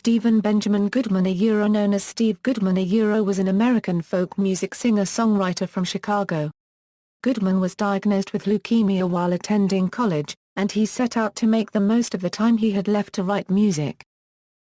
Stephen Benjamin Goodman known as Steve Goodman was an American folk music singer-songwriter from Chicago. Goodman was diagnosed with leukemia while attending college, and he set out to make the most of the time he had left to write music.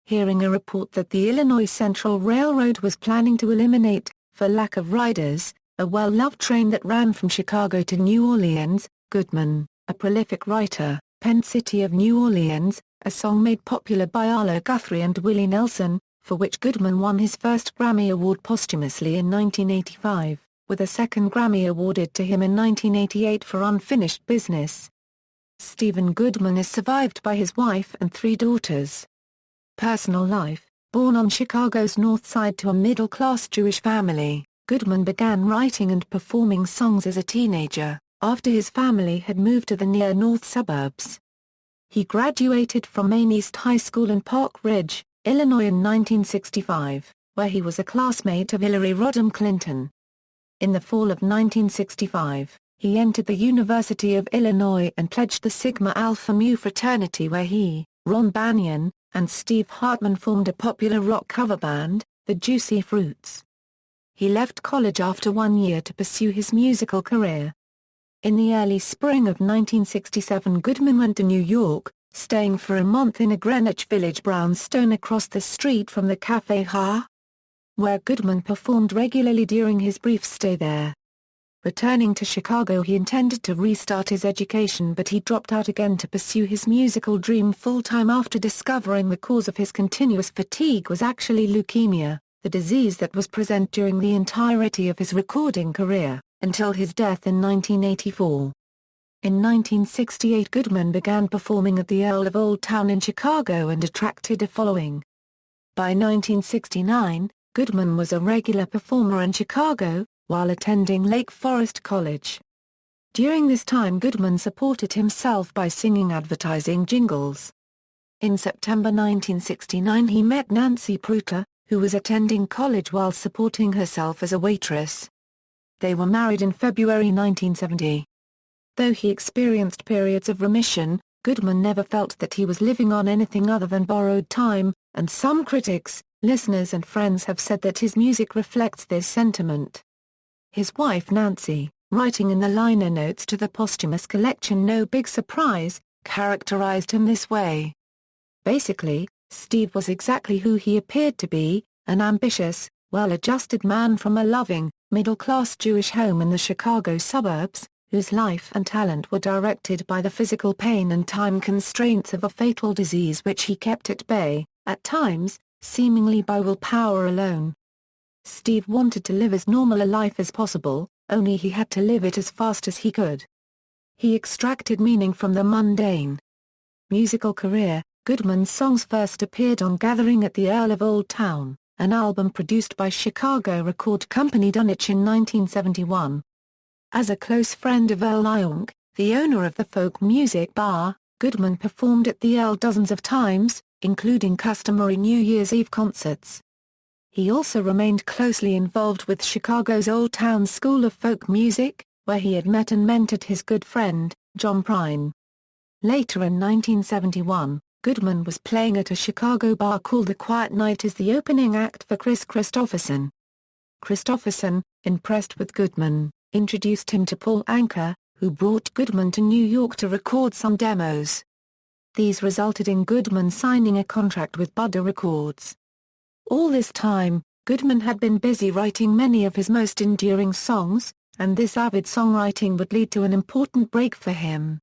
Hearing a report that the Illinois Central Railroad was planning to eliminate, for lack of riders, a well-loved train that ran from Chicago to New Orleans, Goodman, a prolific writer, penned City of New Orleans, a song made popular by Arlo, Guthrie and Willie Nelson, for which Goodman won his first Grammy Award posthumously in 1985, with a second Grammy awarded to him in 1988 for Unfinished Business. Stephen Goodman is survived by his wife and 3 daughters. Personal life: born on Chicago's North Side to a middle-class Jewish family, Goodman began writing and performing songs as a teenager, after his family had moved to the near-north suburbs. He graduated from Maine East High School in Park Ridge, Illinois in 1965, where he was a classmate of Hillary Rodham Clinton. In the fall of 1965, he entered the University of Illinois and pledged the Sigma Alpha Mu fraternity, where he, Ron Banyan, and Steve Hartman formed a popular rock cover band, the Juicy Fruits. He left college after 1 year to pursue his musical career. In the early spring of 1967, Goodman went to New York, staying for a month in a Greenwich Village brownstone across the street from the Café Ha, where Goodman performed regularly during his brief stay there. Returning to Chicago, he intended to restart his education, but he dropped out again to pursue his musical dream full-time after discovering the cause of his continuous fatigue was actually leukemia, the disease that was present during the entirety of his recording career, until his death in 1984. In 1968, Goodman began performing at the Earl of Old Town in Chicago and attracted a following. By 1969, Goodman was a regular performer in Chicago, while attending Lake Forest College. During this time, Goodman supported himself by singing advertising jingles. In September 1969, he met Nancy Pruter, who was attending college while supporting herself as a waitress. They were married in February 1970. Though he experienced periods of remission, Goodman never felt that he was living on anything other than borrowed time, and some critics, listeners and friends have said that his music reflects this sentiment. His wife Nancy, writing in the liner notes to the posthumous collection No Big Surprise, characterized him this way. Basically, Steve was exactly who he appeared to be, an ambitious, well-adjusted man from a loving, middle-class Jewish home in the Chicago suburbs, whose life and talent were directed by the physical pain and time constraints of a fatal disease which he kept at bay, at times, seemingly by willpower alone. Steve wanted to live as normal a life as possible, only he had to live it as fast as he could. He extracted meaning from the mundane. Musical career: Goodman's songs first appeared on Gathering at the Earl of Old Town, an album produced by Chicago record company Dunwich in 1971. As a close friend of Earl Ionk, the owner of the folk music bar, Goodman performed at the Earl dozens of times, including customary New Year's Eve concerts. He also remained closely involved with Chicago's Old Town School of Folk Music, where he had met and mentored his good friend, John Prine. Later in 1971, Goodman was playing at a Chicago bar called The Quiet Night as the opening act for Chris Christopherson. Christopherson, impressed with Goodman, introduced him to Paul Anka, who brought Goodman to New York to record some demos. These resulted in Goodman signing a contract with Buddah Records. All this time, Goodman had been busy writing many of his most enduring songs, and this avid songwriting would lead to an important break for him.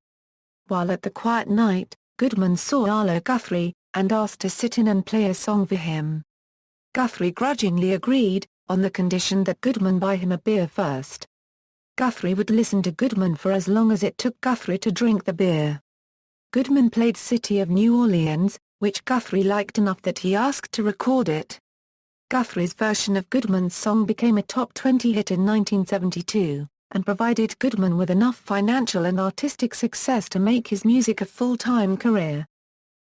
While at the Quiet Night, Goodman saw Arlo Guthrie, and asked to sit in and play a song for him. Guthrie grudgingly agreed, on the condition that Goodman buy him a beer first. Guthrie would listen to Goodman for as long as it took Guthrie to drink the beer. Goodman played City of New Orleans, which Guthrie liked enough that he asked to record it. Guthrie's version of Goodman's song became a top 20 hit in 1972, and provided Goodman with enough financial and artistic success to make his music a full-time career.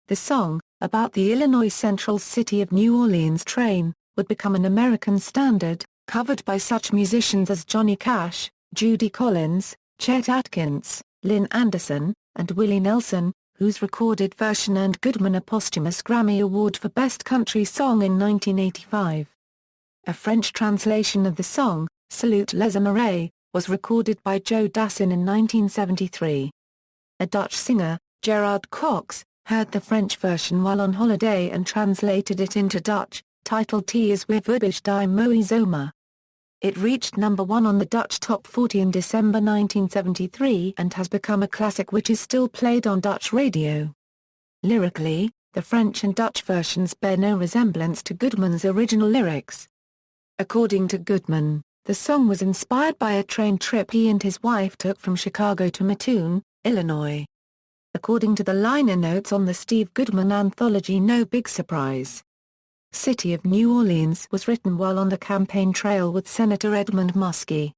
The song, about the Illinois Central City of New Orleans train, would become an American standard, covered by such musicians as Johnny Cash, Judy Collins, Chet Atkins, Lynn Anderson, and Willie Nelson, whose recorded version earned Goodman a posthumous Grammy Award for Best Country Song in 1985. A French translation of the song, Salute les Amoureux, was recorded by Joe Dassin in 1973. A Dutch singer, Gerard Cox, heard the French version while on holiday and translated it into Dutch, titled T is weer Vubbig die mooie zomer. It reached number 1 on the Dutch Top 40 in December 1973 and has become a classic which is still played on Dutch radio. Lyrically, the French and Dutch versions bear no resemblance to Goodman's original lyrics. According to Goodman, the song was inspired by a train trip he and his wife took from Chicago to Mattoon, Illinois. According to the liner notes on the Steve Goodman anthology No Big Surprise, City of New Orleans was written while on the campaign trail with Senator Edmund Muskie.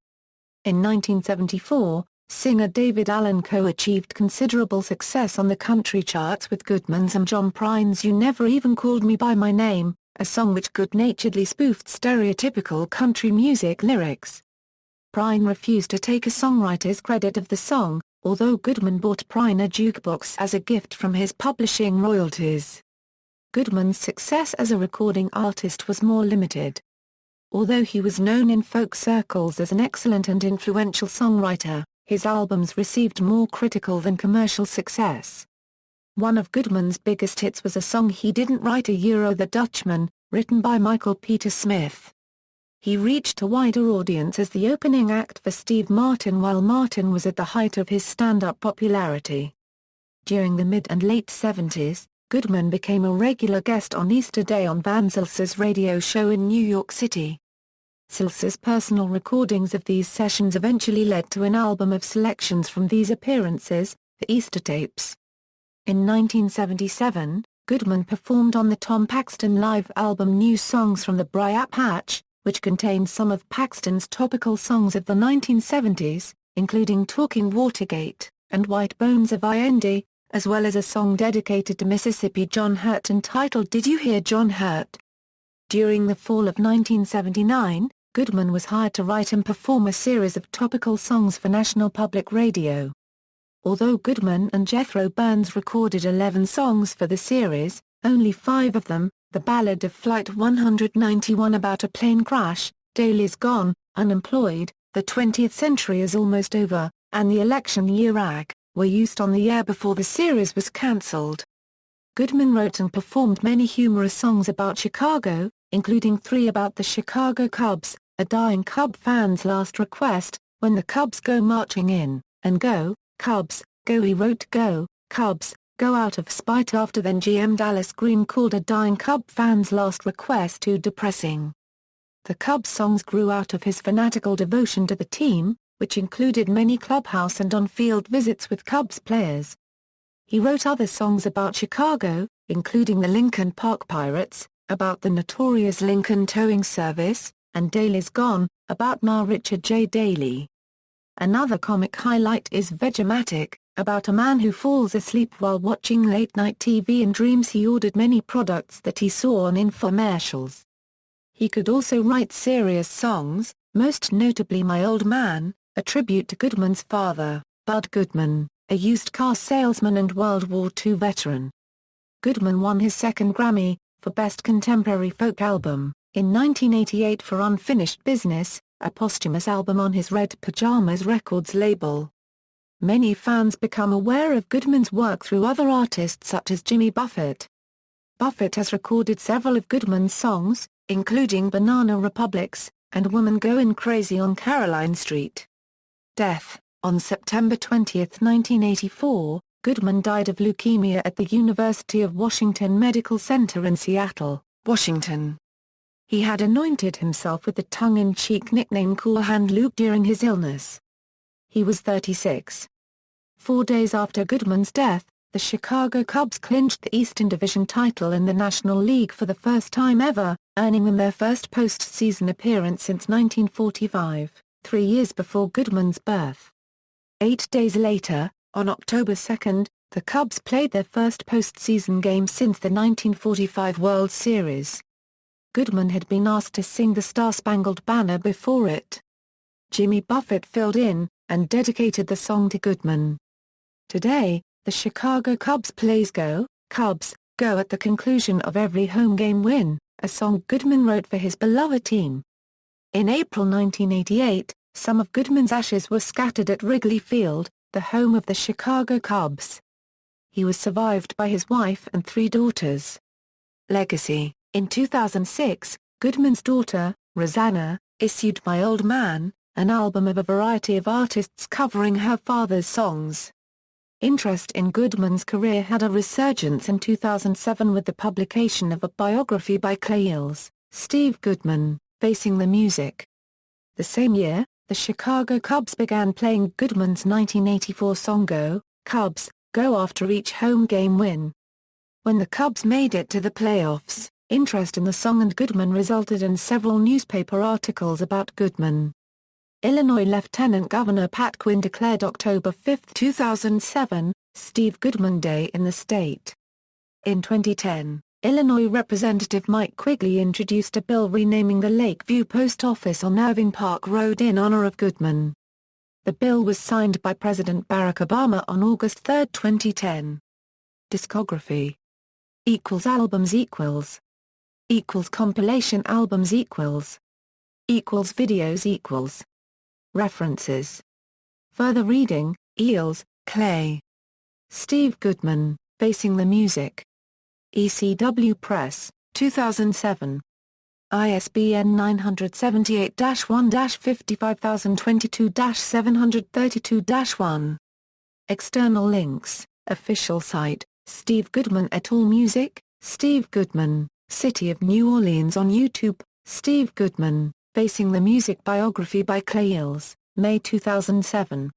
In 1974, singer David Allan Coe achieved considerable success on the country charts with Goodman's and John Prine's You Never Even Called Me By My Name, a song which good-naturedly spoofed stereotypical country music lyrics. Prine refused to take a songwriter's credit of the song, although Goodman bought Prine a jukebox as a gift from his publishing royalties. Goodman's success as a recording artist was more limited. Although he was known in folk circles as an excellent and influential songwriter, his albums received more critical than commercial success. One of Goodman's biggest hits was a song he didn't write, The Dutchman, written by Michael Peter Smith. He reached a wider audience as the opening act for Steve Martin while Martin was at the height of his stand-up popularity. During the mid and late 70s, Goodman became a regular guest on Easter Day on Van Zilser's radio show in New York City. Zilser's personal recordings of these sessions eventually led to an album of selections from these appearances, the Easter Tapes. In 1977, Goodman performed on the Tom Paxton live album New Songs from the Briar Patch, which contained some of Paxton's topical songs of the 1970s, including Talking Watergate, and White Bones of Indy, as well as a song dedicated to Mississippi John Hurt entitled Did You Hear John Hurt? During the fall of 1979, Goodman was hired to write and perform a series of topical songs for National Public Radio. Although Goodman and Jethro Burns recorded 11 songs for the series, only 5 of them, the ballad of Flight 191 about a plane crash, Daily's Gone, Unemployed, The 20th Century is Almost Over, and The Election Year Rag, were used on the air before the series was cancelled. Goodman wrote and performed many humorous songs about Chicago, including 3 about the Chicago Cubs, a dying Cub fan's last request, When the Cubs Go Marching In, and Go, Cubs, Go. He wrote Go, Cubs, Go out of spite after then GM Dallas Green called a dying Cub fan's last request too depressing. The Cubs songs grew out of his fanatical devotion to the team, which included many clubhouse and on-field visits with Cubs players. He wrote other songs about Chicago, including the Lincoln Park Pirates, about the notorious Lincoln Towing Service, and Daily's Gone, about Ma Richard J. Daley. Another comic highlight is Vegematic, about a man who falls asleep while watching late-night TV and dreams he ordered many products that he saw on infomercials. He could also write serious songs, most notably My Old Man, a tribute to Goodman's father, Bud Goodman, a used car salesman and World War II veteran. Goodman won his second Grammy, for Best Contemporary Folk Album, in 1988 for Unfinished Business, a posthumous album on his Red Pajamas Records label. Many fans become aware of Goodman's work through other artists such as Jimmy Buffett. Buffett has recorded several of Goodman's songs, including Banana Republics, and Woman Goin' Crazy on Caroline Street. Death. On September 20, 1984, Goodman died of leukemia at the University of Washington Medical Center in Seattle, Washington. He had anointed himself with the tongue-in-cheek nickname Cool Hand Luke during his illness. He was 36. 4 days after Goodman's death, the Chicago Cubs clinched the Eastern Division title in the National League for the first time ever, earning them their first postseason appearance since 1945, 3 years before Goodman's birth. 8 days later, on October 2, the Cubs played their first postseason game since the 1945 World Series. Goodman had been asked to sing the Star-Spangled Banner before it. Jimmy Buffett filled in, and dedicated the song to Goodman. Today, The Chicago Cubs plays Go, Cubs, Go at the conclusion of every home game win, a song Goodman wrote for his beloved team. In April 1988, some of Goodman's ashes were scattered at Wrigley Field, the home of the Chicago Cubs. He was survived by his wife and 3 daughters. Legacy. In 2006, Goodman's daughter, Rosanna, issued My Old Man, an album of a variety of artists covering her father's songs. Interest in Goodman's career had a resurgence in 2007 with the publication of a biography by Clay's, Steve Goodman, Facing the Music. The same year, the Chicago Cubs began playing Goodman's 1984 song Go, Cubs, Go after each home game win. When the Cubs made it to the playoffs, interest in the song and Goodman resulted in several newspaper articles about Goodman. Illinois Lieutenant Governor Pat Quinn declared October 5, 2007, Steve Goodman Day in the state. In 2010, Illinois Representative Mike Quigley introduced a bill renaming the Lakeview Post Office on Irving Park Road in honor of Goodman. The bill was signed by President Barack Obama on August 3, 2010. Discography. Albums compilation albums videos References. Further reading, Eels, Clay. Steve Goodman, Facing the Music. ECW Press, 2007. ISBN 978-1-55022-732-1. External links, official site, Steve Goodman et al. Music, Steve Goodman, City of New Orleans on YouTube, Steve Goodman, Facing the Music biography by Clay, May 2007.